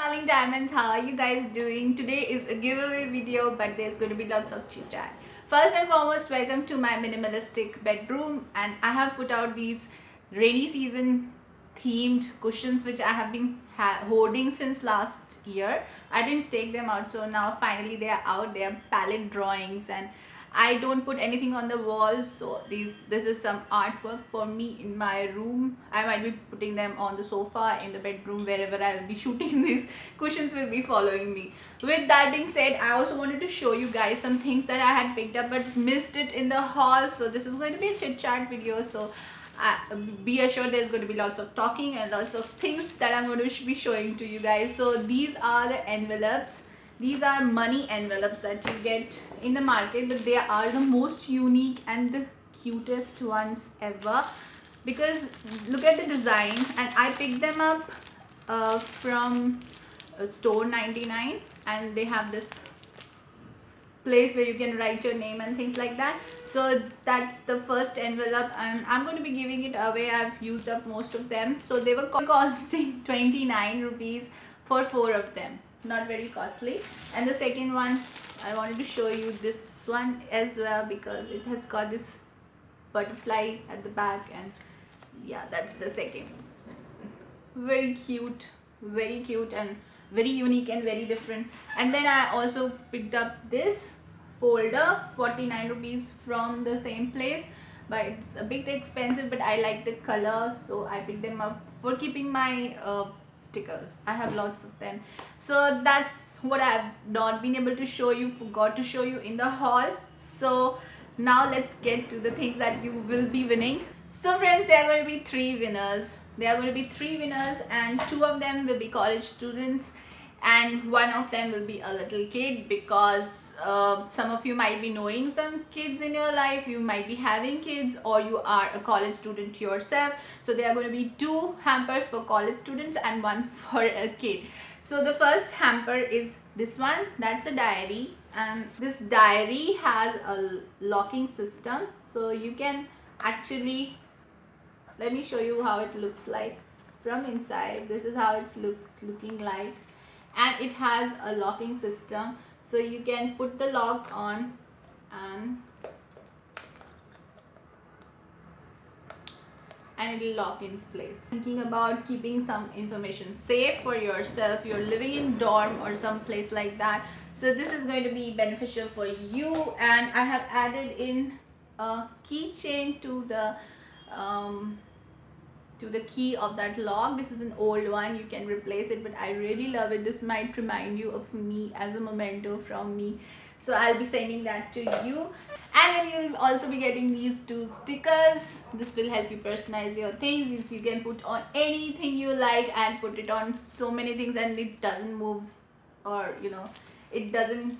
darling diamonds, how are you guys doing? Today is a giveaway video, but there's going to be lots of chit chat. First and foremost, welcome to my minimalistic bedroom, and I have put out these rainy season themed cushions which I have been hoarding since last year. I didn't take them out, so now finally they are out. They are palette drawings, and I don't put anything on the walls, so this is some artwork for me in my room. I might be putting them on the sofa, in the bedroom, wherever I'll be shooting. These cushions will be following me. With that being said, I also wanted to show you guys some things that I had picked up but missed it in the haul. So this is going to be a chit chat video, so be assured there's going to be lots of talking and lots of things that I'm going to be showing to you guys. So these are the envelopes. These are money envelopes that you get in the market, but they are the most unique and the cutest ones ever, because look at the design. And I picked them up from store 99, and they have this place where you can write your name and things like that. So that's the first envelope, and I'm going to be giving it away. I've used up most of them, so they were costing 29 rupees for 4 of them. Not very costly. And the second one, I wanted to show you this one as well, because it has got this butterfly at the back, and yeah, that's the second. Very cute and very unique and very different. And then I also picked up this folder, 49 rupees, from the same place, but it's a bit expensive, but I like the color, so I picked them up for keeping my stickers. I have lots of them. So that's what I have not been able to show you, forgot to show you in the haul. So now let's get to the things that you will be winning. So friends, there are going to be 3 winners. There are going to be 3 winners, and 2 of them will be college students, and 1 of them will be a little kid, because some of you might be knowing some kids in your life, you might be having kids, or you are a college student yourself. So there are going to be 2 hampers for college students and 1 for a kid. So the first hamper is this one. That's a diary, and this diary has a locking system, so you can actually, let me show you how it looks like from inside. This is how it's looking like, and it has a locking system, so you can put the lock on and it will lock in place. Thinking about keeping some information safe for yourself, you're living in dorm or some place like that, so this is going to be beneficial for you. And I have added in a keychain to the key of that lock. This is an old one, you can replace it, but I really love it. This might remind you of me as a memento from me, so I'll be sending that to you. And then you'll also be getting these 2 stickers. This will help you personalize your things. You can put on anything you like and put it on so many things, and it doesn't move, or it doesn't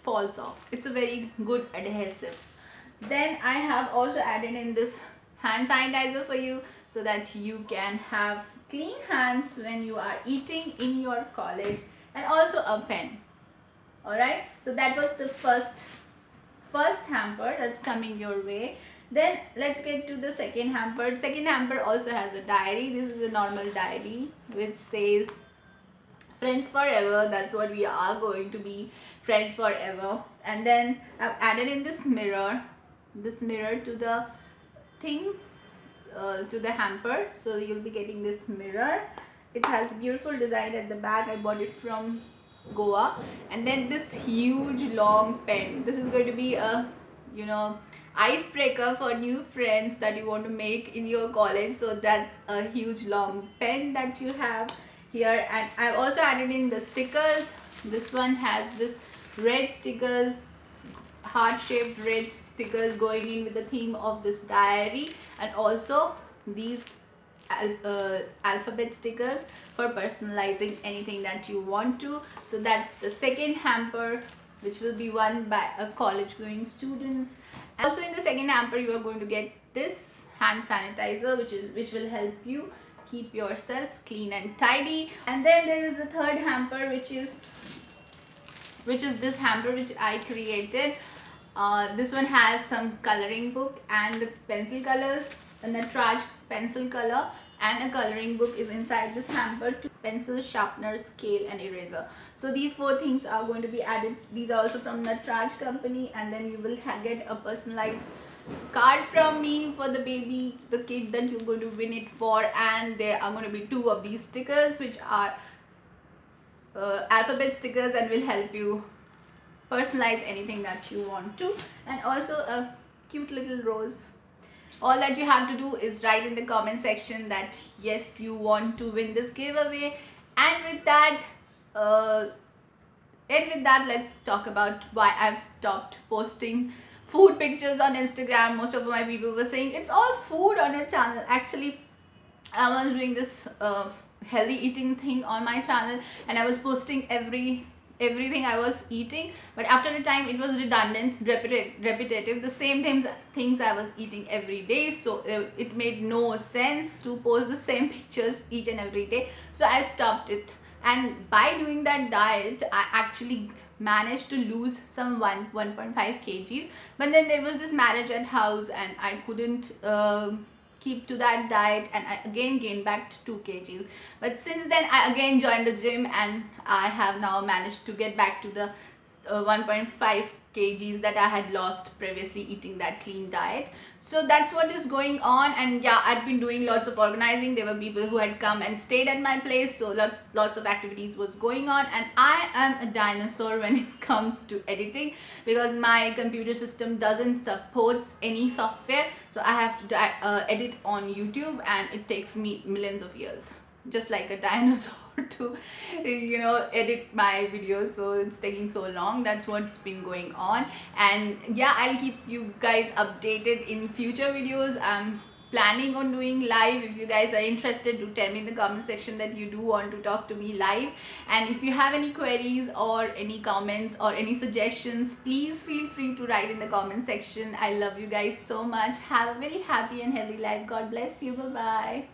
falls off. It's a very good adhesive. Then I have also added in this hand sanitizer for you, so that you can have clean hands when you are eating in your college, and also a pen. Alright, so that was the first hamper that's coming your way. Then let's get to the second hamper. Second hamper also has a diary. This is a normal diary which says friends forever. That's what we are going to be, friends forever. And then I've added in this mirror to the thing, to the hamper, so you'll be getting this mirror. It has beautiful design at the back. I bought it from Goa. And then this huge long pen. This is going to be a icebreaker for new friends that you want to make in your college. So that's a huge long pen that you have here. And I've also added in the stickers. This one has this red stickers, heart-shaped red stickers going in with the theme of this diary, and also these alphabet stickers for personalizing anything that you want to. So that's the second hamper, which will be won by a college going student. Also in the second hamper, you are going to get this hand sanitizer, which will help you keep yourself clean and tidy. And then there is the third hamper, which is this hamper which I created. This one has some coloring book and the pencil colors, a Natraj pencil color, and a coloring book is inside this hamper, to pencil, sharpener, scale and eraser. So these 4 things are going to be added. These are also from Natraj company, and then you will get a personalized card from me for the baby, the kid that you're going to win it for. And there are going to be 2 of these stickers, which are alphabet stickers, and will help you personalize anything that you want to. And also a cute little rose. All that you have to do is write in the comment section that yes, you want to win this giveaway. And with that, let's talk about why I've stopped posting food pictures on Instagram. Most of my people were saying it's all food on your channel. Actually, I was doing this healthy eating thing on my channel, and I was posting everything I was eating. But after a time, it was redundant, repetitive, the same things I was eating every day. So it made no sense to post the same pictures each and every day. So I stopped it. And by doing that diet, I actually managed to lose some 1.5 kgs. But then there was this marriage at house, and I couldn't keep to that diet, and I again gained back 2 kgs. But since then, I again joined the gym, and I have now managed to get back to the 1.5 kgs that I had lost previously eating that clean diet. So that's what is going on. And yeah, I've been doing lots of organizing. There were people who had come and stayed at my place, so lots of activities was going on. And I am a dinosaur when it comes to editing, because my computer system doesn't support any software. So I have to edit on YouTube, and it takes me millions of years, just like a dinosaur, to edit my videos. So it's taking so long. That's what's been going on. And yeah, I'll keep you guys updated in future videos. I'm planning on doing live. If you guys are interested, do tell me in the comment section that you do want to talk to me live. And if you have any queries or any comments or any suggestions, please feel free to write in the comment section. I love you guys so much. Have a very happy and healthy life. God bless you. Bye bye.